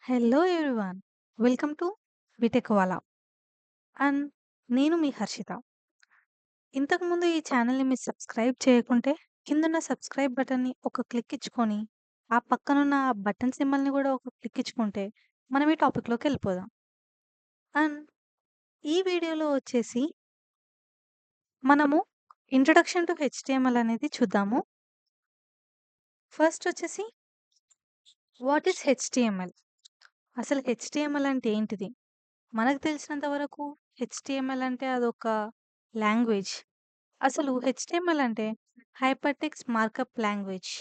Hello everyone. Welcome to BTech and నేను మీ హర్షిత. ఇంతకుముందు ఈ ఛానల్‌ని మీరు సబ్స్క్రైబ్ చేయకుంటే కిందున్న సబ్స్క్రైబ్ బటన్‌ని ఒక క్లిక్ ఇచ్చుకొని, ఆ పక్కనున్న ఆ బటన్ సింబల్‌ని గూడా ఒక క్లిక్ ఇచ్చుకుంటే మనం ఈ టాపిక్‌లోకెళ్ళిపోదాం. అండ్ ఈ వీడియోలో వచ్చేసి మనము ఇంట్రొడక్షన్ టు హెచ్‌టీఎంఎల్ అనేది చూద్దాము. ఫస్ట్ వచ్చేసి వాట్ ఈస్ హెచ్‌టీఎంఎల్? అసలు హెచ్‌టీఎంఎల్ అంటే ఏంటిది? మనకు తెలిసినంత వరకు హెచ్‌టీఎంఎల్ అంటే అదొక లాంగ్వేజ్. అసలు హెచ్‌టీఎంఎల్ అంటే హైపర్‌టెక్స్ట్ మార్కప్ లాంగ్వేజ్.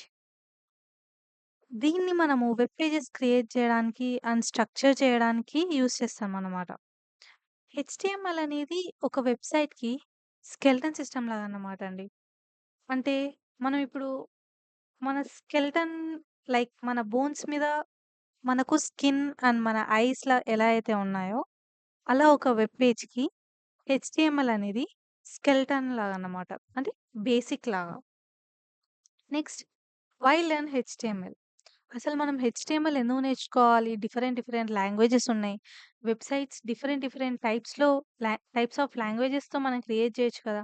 దీన్ని మనము వెబ్ పేజెస్ క్రియేట్ చేయడానికి అండ్ స్ట్రక్చర్ చేయడానికి యూజ్ చేస్తామనమాట. హెచ్‌టీఎంఎల్ అనేది ఒక వెబ్‌సైట్‌కి స్కెలిటన్ సిస్టమ్ లాగన్నమాట అండి. అంటే మనం ఇప్పుడు మన స్కెలిటన్ లైక్ మన బోన్స్ మీద మనకు స్కిన్ అండ్ మన ఐస్‌లా ఎలా అయితే ఉన్నాయో, అలా ఒక వెబ్ పేజ్‌కి హెచ్‌టీఎంఎల్ అనేది స్కెలిటన్ లాగన్నమాట. అంటే బేసిక్ లాగా. Next why learn HTML? అసలు మనం హెచ్‌టీఎంఎల్ ఎందుకు నేర్చుకోవాలి? డిఫరెంట్ లాంగ్వేజెస్ ఉన్నాయి. వెబ్‌సైట్స్ డిఫరెంట్ టైప్స్‌లో టైప్స్ ఆఫ్ లాంగ్వేజెస్‌తో మనం క్రియేట్ చేయొచ్చు కదా!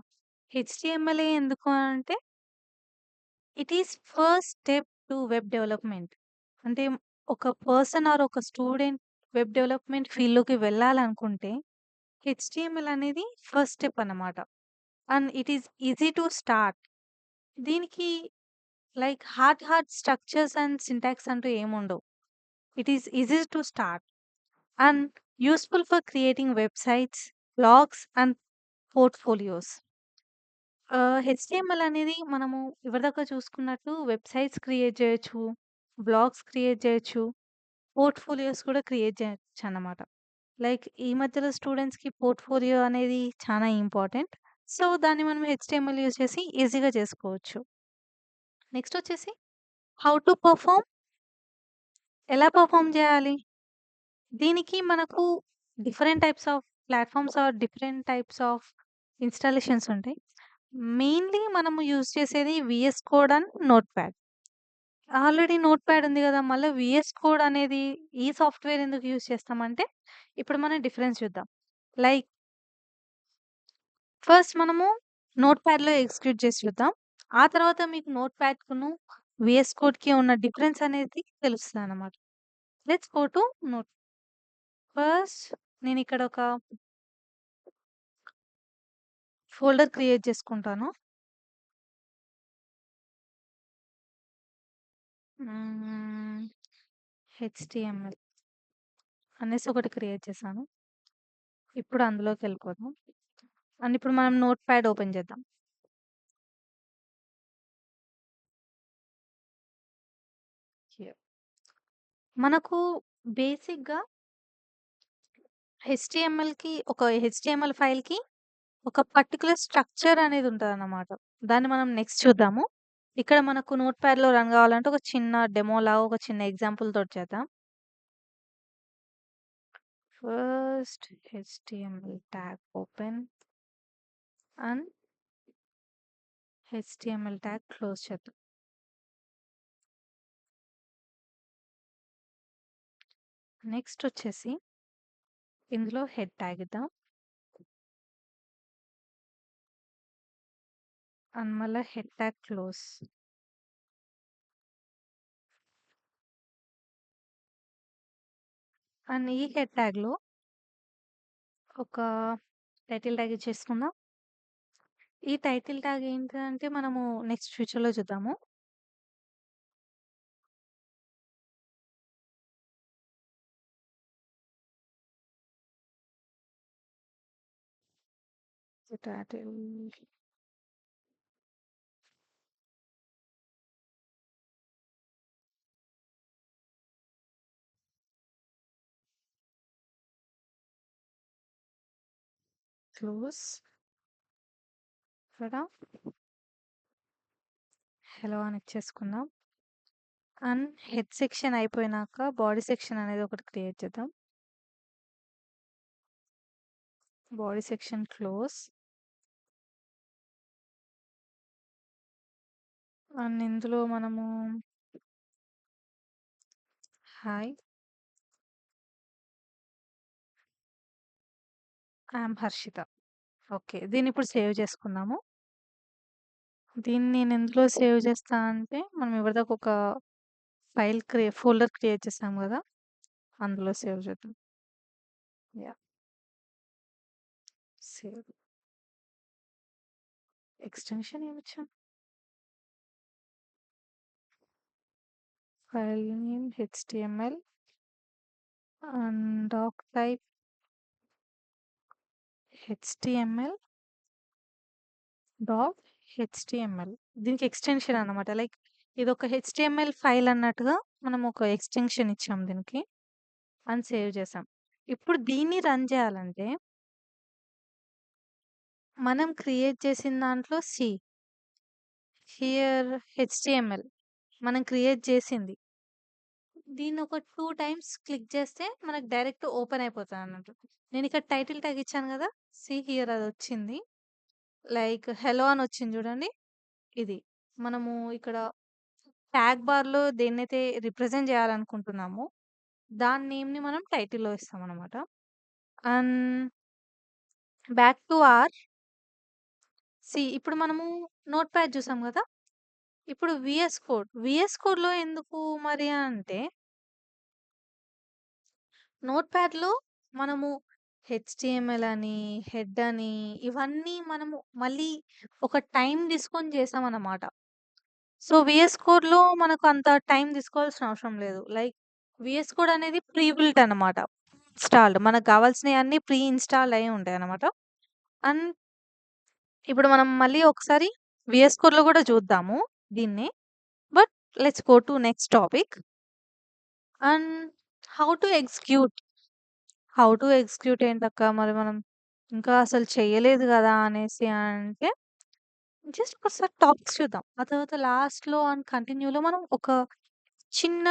హెచ్‌టీఎంఎలే ఎందుకు అంటే it is first step to web development. అంటే ఒక పర్సన్ ఆర్ ఒక స్టూడెంట్ వెబ్ డెవలప్‌మెంట్ ఫీల్డ్‌లోకి వెళ్ళాలనుకుంటే హెచ్‌టీఎంఎల్ అనేది ఫస్ట్ స్టెప్ అన్నమాట. And it is easy to start. దీనికి like hard structures and syntax అంటూ ఏముండవు. It is easy to start and useful for creating websites, blogs and portfolios. HTML అనేది మనము ఇప్పటిదాకా చూసుకున్నట్టు వెబ్‌సైట్స్ క్రియేట్ చేయొచ్చు, బ్లాగ్స్ క్రియేట్ చేయొచ్చు, పోర్ట్‌ఫోలియోస్ కూడా క్రియేట్ చేయొచ్చన్నమాట. లైక్ ఈ మధ్యలో స్టూడెంట్స్‌కి పోర్ట్‌ఫోలియో అనేది చాలా ఇంపార్టెంట్. సో, దాన్ని మనం హెచ్‌టీఎంఎల్ యూజ్ చేసి ఈజీగా చేసుకోవచ్చు. నెక్స్ట్ వచ్చేసి హౌ టు పెర్ఫార్మ్? ఎలా పెర్ఫార్మ్ చేయాలి? దీనికి మనకు different types of platforms or different types of installations ఉంటాయి. మెయిన్‌లీ మనము యూజ్ చేసేది VS code and notepad. Already notepad ఉంది గదా! మళ్ళా వీఎస్ కోడ్ అనేది ఈ సాఫ్ట్‌వేర్ ఎందుకు యూజ్ చేస్తామంటే, ఇప్పుడు మనం డిఫరెన్స్ చూద్దాం. లైక్ ఫస్ట్ మనము నోట్‌ప్యాడ్‌లో ఎగ్జిక్యూట్ చేసి చూద్దాం. ఆ తర్వాత మీకు నోట్‌ప్యాడ్‌కును, వీఎస్ కోడ్‌కి ఉన్న డిఫరెన్స్ అనేది తెలుస్తదనమాట. Let's go to note. First నేనిక్కడ ఒక ఫోల్డర్ క్రియేట్ చేసుకుంటాను. హ్మ్. హెచ్‌టీఎంఎల్ అనేసి ఒకటి క్రియేట్ చేశాను. ఇప్పుడు అందులోకెళ్ళిపోదాం. అండ్ ఇప్పుడు మనం నోట్‌ప్యాడ్ ఓపెన్ చేద్దాం. హియర్. మనకు బేసిక్‌గా హెచ్‌టీఎంఎల్ ఫైల్‌కి ఒక పర్టిక్యులర్ స్ట్రక్చర్ అనేది ఉంటదన్నమాట. దాన్ని మనం నెక్స్ట్ చూద్దాము. ఇక్కడ మనకు నోట్‌ప్యాడ్‌లో రన్ కావాలంటే ఒక చిన్న డెమోలాగా ఒక చిన్న ఎగ్జాంపుల్ తోటి చేద్దాం. First HTML tag open and HTML tag close చేద్దాం. నెక్స్ట్ వచ్చేసి ఇందులో హెడ్ ట్యాగ్ ఇద్దాం. అండ్ మళ్ళా హెడ్ ట్యాగ్ క్లోజ్. అండ్ ఈ హెడ్ ట్యాగ్‌లో ఒక టైటిల్ ట్యాగ్ ఇచ్చేసుకుందాం. ఈ టైటిల్ ట్యాగ్ ఏంటిదంటే మనము నెక్స్ట్ ఫ్యూచర్‌లో చూద్దాము. Title close. ఇక్కడ హలో అని ఇచ్చేసుకుందాం. అండ్ హెడ్ సెక్షన్ అయిపోయినాక బాడీ సెక్షన్ అనేది ఒకటి క్రియేట్ చేద్దాం. Body section close. అండ్ ఇందులో మనము హాయ్ ఐయామ్ హర్షిత. ఓకే. దీన్నిప్పుడు సేవ్ చేసుకుందాము. దీన్ని నేనెందులో సేవ్ చేస్తా అంటే, మనం ఇప్పటిదాకా ఒక ఫోల్డర్ క్రియేట్ చేసాం గదా! అందులో సేవ్ చేద్దాం. యాహ్! సేవ్. ఎక్స్‌టెన్షన్ ఏమిచ్చాం? File name HTML and doc type HTML dot HTML. దీనికి ఎక్స్‌టెన్షన్ అన్నమాట. లైక్ ఇదొక హెచ్‌టీఎంఎల్ ఫైల్ అన్నట్టుగా మనం ఒక ఎక్స్‌టెన్షన్ ఇచ్చాం దీనికి. అని సేవ్ చేసాం. ఇప్పుడు దీన్ని రన్ చేయాలంటే, మనం క్రియేట్ చేసిన దాంట్లో హియర్ హెచ్‌టీఎంఎల్ మనం క్రియేట్ చేసింది. దీన్ని ఒక 2 టైమ్స్ క్లిక్ చేస్తే మనకు డైరెక్ట్ ఓపెన్ అయిపోతదన్నట్టు. నేనిక్కడ టైటిల్ ట్యాగ్ ఇచ్చాను గదా! హియర్ అదొచ్చింది. లైక్ హెలో అని వచ్చింది చూడండి. ఇది. మనము ఇక్కడ ట్యాగ్ బార్‌లో దేన్నైతే రిప్రజెంట్ చేయాలనుకుంటున్నామో, దాని నేమ్‌ని మనం టైటిల్‌లో ఇస్తామనమాట. అండ్ బ్యాక్ టు ఇప్పుడు మనము నోట్‌ప్యాడ్ చూసాం గదా! ఇప్పుడు వీఎస్ కోడ్‌లో ఎందుకు మరి అంటే, నోట్‌ప్యాడ్‌లో మనము హెచ్‌టీఎంఎల్ అని, హెడ్ అని ఇవన్నీ మనము మళ్ళీ ఒక టైమ్ తీసుకొని చేసామన్నమాట. సో, వీఎస్ కోడ్‌లో మనకు అంత టైమ్ తీసుకోవాల్సిన అవసరం లేదు. లైక్ వీఎస్ కోడ్ అనేది ప్రీ బిల్ట్ అన్నమాట. మనకు కావాల్సినయన్నీ ప్రీ ఇన్‌స్టాల్డ్ అయ్యి ఉంటాయన్నమాట. అండ్ ఇప్పుడు మనం మళ్ళీ ఒకసారి వీఎస్ కోడ్‌లో గూడా చూద్దాము దీన్ని. But let's go to next topic. And how to execute. How to execute ఏంటక్కా మరి మనం ఇంకా అసలు చేయలేదు గదా! అనేసి అంటే జస్ట్ ఒకసారి టాపిక్స్ చూద్దాం. ఆ తర్వాత లాస్ట్‌లో అండ్ కంటిన్యూలో మనం ఒక చిన్న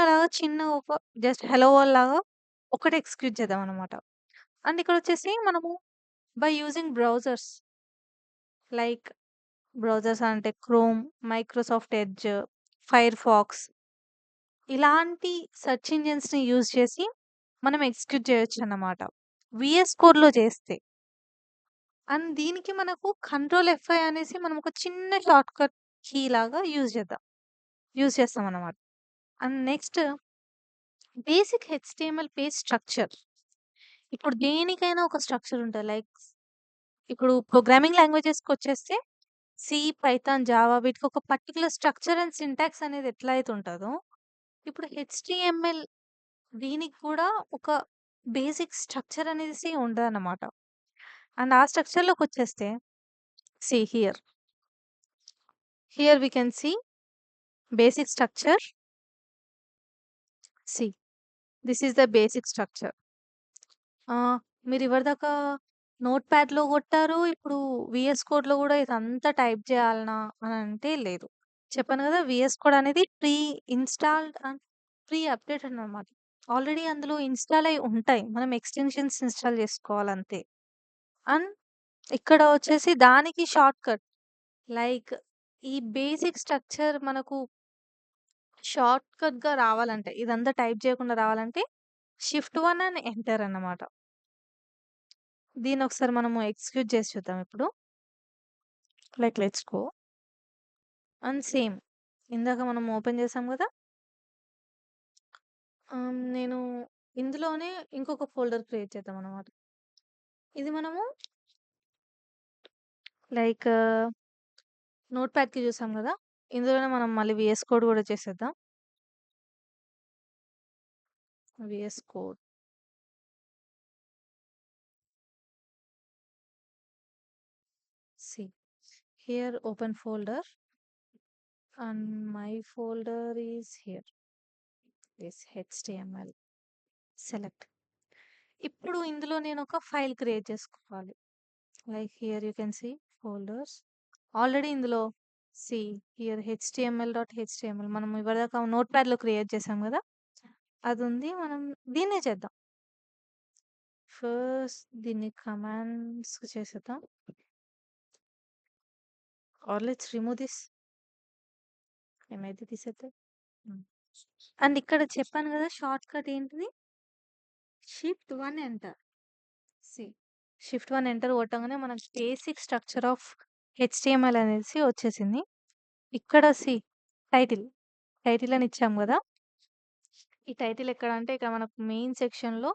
ఒక జస్ట్ హెలో వరల్డ్ లాగా ఒకటి ఎగ్జిక్యూట్ చేద్దామనమాట. అండ్ ఇక్కడొచ్చేసి మనము బై యూజింగ్ లైక్ బ్రౌజర్స్ అంటే క్రోమ్, మైక్రోసాఫ్ట్ ఎడ్జ్, ఫైర్‌ఫాక్స్ ఇలాంటి సెర్చ్ ఇంజిన్స్‌ని యూజ్ చేసి మనం ఎగ్జిక్యూట్ చేయొచ్చన్నమాట. వీఎస్ కోడ్‌లో చేస్తే. అండ్ దీనికి మనకు కంట్రోల్ ఎఫ్5 అనేసి మనం ఒక చిన్న షార్ట్‌కట్ కీ లాగా యూజ్ చేస్తామన్నమాట. And next basic HTML page structure. ఇప్పుడు దేనికైనా ఒక స్ట్రక్చర్ ఉంటది. లైక్ ఇప్పుడు ప్రోగ్రామింగ్ లాంగ్వేజెస్‌కొచ్చేస్తే పైథాన్, జావా వీటికి ఒక పర్టిక్యులర్ స్ట్రక్చర్ అండ్ సింటాక్స్ అనేది ఎట్లయితే ఉంటదో, ఇప్పుడు హెచ్‌టీఎంఎల్ దీనికి కూడా ఒక బేసిక్ స్ట్రక్చర్ అనేసి ఉంటదన్నమాట. అండ్ ఆ స్ట్రక్చర్‌లోకొచ్చేస్తే see here. Here we can see basic structure. See this is the basic structure. మీరివరిదాకా నోట్‌ప్యాడ్‌లో కొట్టారు. ఇప్పుడు వీఎస్ కోడ్‌లో గూడా ఇదంతా టైప్ చేయాలనా అనంటే లేదు. చెప్పాను గదా! వీఎస్ కోడ్ అనేది ఇన్‌స్టాల్డ్ అండ్ అప్‌డేటెడ్ అన్నమాట. ఆల్రెడీ అందులో ఇన్‌స్టాల్ అయ్యి ఉంటాయి. మనం ఎక్స్‌టెన్షన్స్ ఇన్‌స్టాల్ చేసుకోవాలంతే. అండ్ ఇక్కడ వచ్చేసి దానికి షార్ట్‌కట్ లైక్ ఈ బేసిక్ స్ట్రక్చర్ మనకు షార్ట్‌కట్‌గా రావాలంటే, ఇదంతా టైప్ చేయకుండా రావాలంటే షిఫ్ట్ 1 అండ్ ఎంటర్ అన్నమాట. దీన్నొకసారి మనము ఎగ్జిక్యూట్ చేసి చూద్దాం ఇప్పుడు. Let's go. అండ్ సేమ్ ఇందాక మనం ఓపెన్ చేసాం గదా! నేను ఇందులోనే ఇంకొక ఫోల్డర్ క్రియేట్ చేద్దామన్నమాట. ఇది మనము లైక్ నోట్‌ప్యాడ్‌కి చూసాం గదా! ఇందులోనే మనం మళ్ళీ వీఎస్ కోడ్ గూడా చేసేద్దాం. VS code. See here open folder and my folder is here. HTML. Select. ఇప్పుడు ఇందులో నేనొక ఫైల్ క్రియేట్ చేసుకోవాలి. Like here you can see folders. Already ఇందులో సి హియర్ హెచ్‌టీఎంఎల్ మనం ఇప్పటిదాకా నోట్‌ప్యాడ్‌లో క్రియేట్ చేసాం గదా! అదుంది. మనం దీన్నే చేద్దాం. ఫస్ట్ దీన్ని కమాండ్స్ చేసేద్దాం. Or let's remove this. ఏమైతే తీసేద్దాం. హ్మ్. అండ్ ఇక్కడ చెప్పాను గదా! షార్ట్‌కట్ ఏంటిది? Shift 1 enter. సి షిఫ్ట్ 1 ఎంటర్ కొట్టంగానే మనకు బేసిక్ స్ట్రక్చర్ ఆఫ్ హెచ్‌టీఎంఎల్ అనేసి వచ్చేసింది. ఇక్కడ టైటిల్. టైటిల్ అని ఇచ్చాం గదా! ఈ టైటిల్ ఎక్కడ అంటే ఇక్కడ మనకు మెయిన్ సెక్షన్‌లో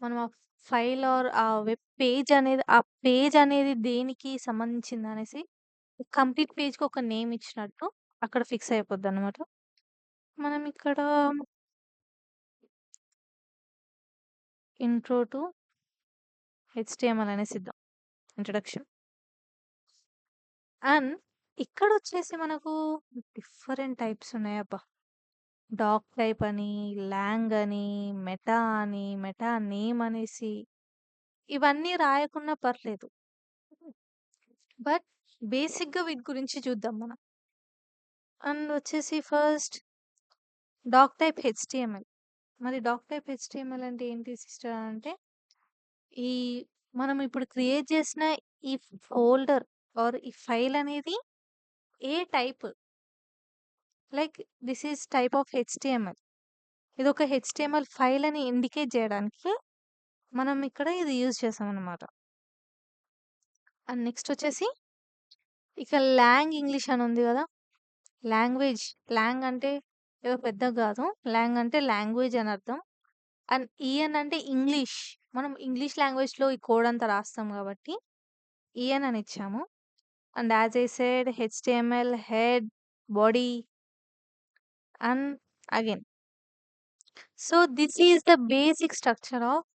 మనం ఆ ఫైల్ ఆర్ ఆ వెబ్ పేజ్ అనేది ఆ పేజ్ అనేది దేనికి సంబంధించిందనేసి కంప్లీట్ పేజ్‌కి ఒక నేమ్ ఇచ్చినట్టు అక్కడ ఫిక్స్ అయిపోద్దనమాట. మనం ఇక్కడ ఇంట్రో టు హెచ్‌టీఎంఎల్ అనేసి ఇద్దాం. ఇంట్రడక్షన్. అండ్ ఇక్కడొచ్చేసి మనకు డిఫరెంట్ టైప్స్ ఉన్నాయబ్బా! డాక్ టైప్ అని, లాంగ్ అని, మెటా అని, మెటా నేమ్ అనేసి ఇవన్నీ రాయకున్నా పర్లేదు. బట్ బేసిక్‌గా వీటి గురించి చూద్దాం మనం. అండ్ వచ్చేసి ఫస్ట్ డాక్ టైప్ హెచ్‌టీఎంఎల్. మరి డాక్ టైప్ హెచ్‌టీఎంఎల్ అంటే ఏంటి సిస్టర్ అంటే, ఈ మనం ఇప్పుడు క్రియేట్ చేసిన ఈ ఫోల్డర్ ఆర్ ఈ ఫైల్ అనేది ఏ type like this is type of HTML. ఇదొక హెచ్‌టీఎంఎల్ ఫైల్ అని ఇండికేట్ చేయడానికి మనం ఇక్కడ ఇది యూజ్ చేసామనమాట. అండ్ నెక్స్ట్ వచ్చేసి ఇక లాంగ్ ఇంగ్లీష్ అని ఉంది గదా! లాంగ్వేజ్. లాంగ్ అంటే ఏదో పెద్దగా గాదు. లాంగ్ అంటే లాంగ్వేజ్ అని అర్థం. అండ్ ఈఎన్ అంటే ఇంగ్లీష్. మనం ఇంగ్లీష్ లాంగ్వేజ్‌లో ఈ కోడ్ అంతా రాస్తాం గాబట్టి ఈఎన్ అని ఇచ్చాము. And as I said HTML head, body and again. So, this is the basic structure of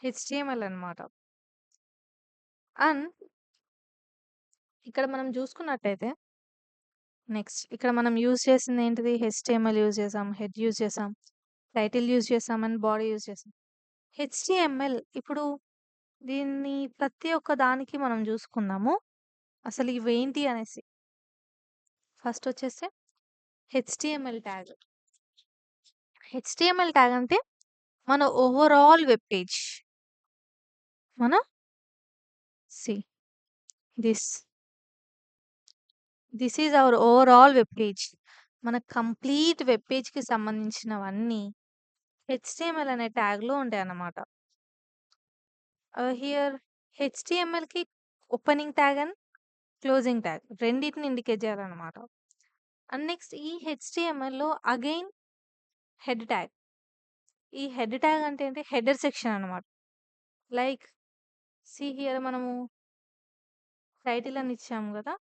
HTML అన్నమాట. అండ్ ఇక్కడ మనం జూసుకున్నట్టయితే నెక్స్ట్ ఇక్కడ మనం యూజ్ చేసింది ఏంటిది? హెచ్‌టీఎంఎల్ యూజ్ చేసాం, హెడ్ యూజ్ చేసాం, టైటిల్ యూజ్ చేసాం అండ్ బాడీ యూజ్ చేసాం. హెచ్‌టీఎంఎల్ ఇప్పుడు దీన్ని ప్రతి ఒక్క దానికి మనం జూసుకుందాము. అసలు ఇవేంటి అనేసి. ఫస్ట్ వచ్చేసి హెచ్‌టీఎంఎల్ ట్యాగ్. హెచ్‌టీఎంఎల్ ట్యాగ్ అంటే మన ఓవరాల్ వెబ్ పేజ్. మన see this. This is our overall web page. మన కంప్లీట్ వెబ్ పేజ్‌కి సంబంధించినవన్నీ హెచ్‌టీఎంఎల్ అనే ట్యాగ్‌లో ఉంటాయన్నమాట. హియర్ హెచ్‌టీఎంఎల్‌కి opening tag and closing tag రెండిటిని ఇండికేట్ చేయాలన్నమాట. అండ్ నెక్స్ట్ ఈ హెచ్‌టీఎంఎల్‌లో అగైన్ హెడ్ ట్యాగ్. ఈ హెడ్ ట్యాగ్ అంటే ఏంటి? హెడర్ సెక్షన్ అన్నమాట. లైక్ హియర్ మనము టైటిల్ అని ఇచ్చాము గదా!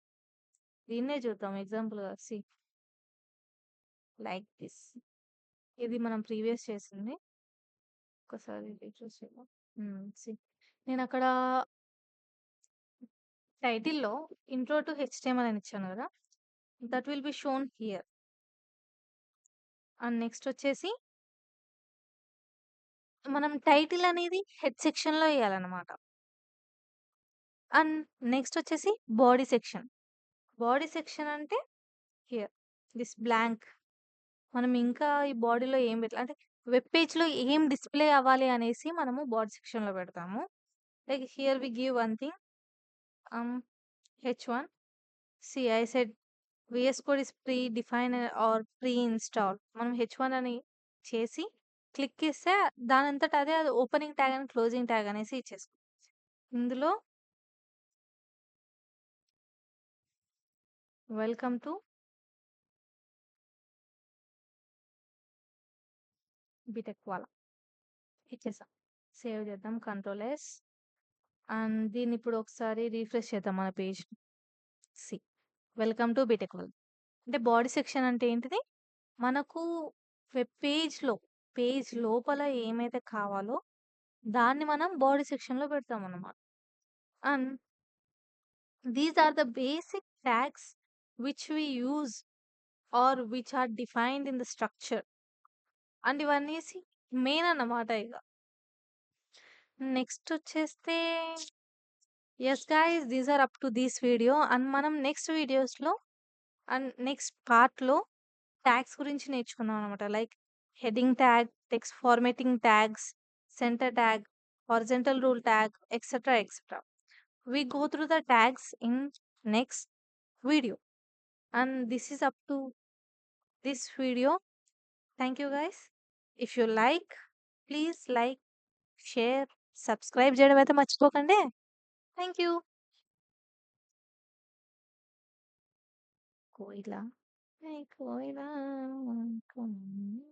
దీన్నే చూద్దాం ఎగ్జాంపుల్‌గా లైక్ దిస్. ఇది మనం ప్రీవియస్ చేసింది. ఒకసారి రిఫ్రెష్ చేద్దాం. నేనక్కడ టైటిల్‌లో ఇంట్రో టు హెచ్‌టీఎంఎల్ అని ఇచ్చాను గదా! That will be shown here. And next వచ్చేసి మనం టైటిల్ అనేది హెడ్ సెక్షన్‌లో ఎయాలన్నమాట. అండ్ నెక్స్ట్ వచ్చేసి బాడీ సెక్షన్. బాడీ సెక్షన్ అంటే హియర్ దిస్ బ్లాంక్. మనం ఇంకా ఈ బాడీలో ఏం పెట్టాలి అంటే వెబ్ పేజ్‌లో ఏం డిస్‌ప్లే అవ్వాలి అనేసి మనము బాడీ సెక్షన్‌లో పెడతాము. Like here we give one thing H1 I said VS code is predefine or preinstall. మనం హెచ్1 అని చేసి క్లిక్ చేస్తే దానంతట అదే అది opening tag and closing tag అనేసి ఇచ్చేసుకుంది. ఇందులో వెల్కమ్ టు బీటెక్ వాలా ఇచ్చేసాం. సేవ్ చేద్దాం. Control yes. అండ్ దీన్ని ఇప్పుడు ఒకసారి రిఫ్రెష్ చేద్దాం మన పేజ్‌ని. సి వెల్కమ్ టు బీటెక్ వాలా. అంటే బాడీ సెక్షన్ అంటే ఏంటిది? మనకు వెబ్ పేజ్ లోపల ఏమైతే కావాలో దాన్ని మనం బాడీ సెక్షన్‌లో పెడతామన్నమాట. And these are the basic tags which we use or which are defined in the structure. And ఇవన్నీసి మెయిన్ అన్నమాట ఇగ. నెక్స్ట్ వచ్చేస్తే yes guys these are up to this video. And మనం నెక్స్ట్ వీడియోస్‌లో అండ్ నెక్స్ట్ పార్ట్‌లో tags గురించి నేర్చుకుందాం అనమాట. Like heading tag, text formatting tags, center tag, horizontal rule tag, etcetera, etcetera. We go through the tags in next video. And this is up to this video. Thank you guys. If you like, please like, share, subscribe చేయడం అయితే మర్చిపోకండి. Thank you. కోయిల, ఏ కోయిల కొమ్ము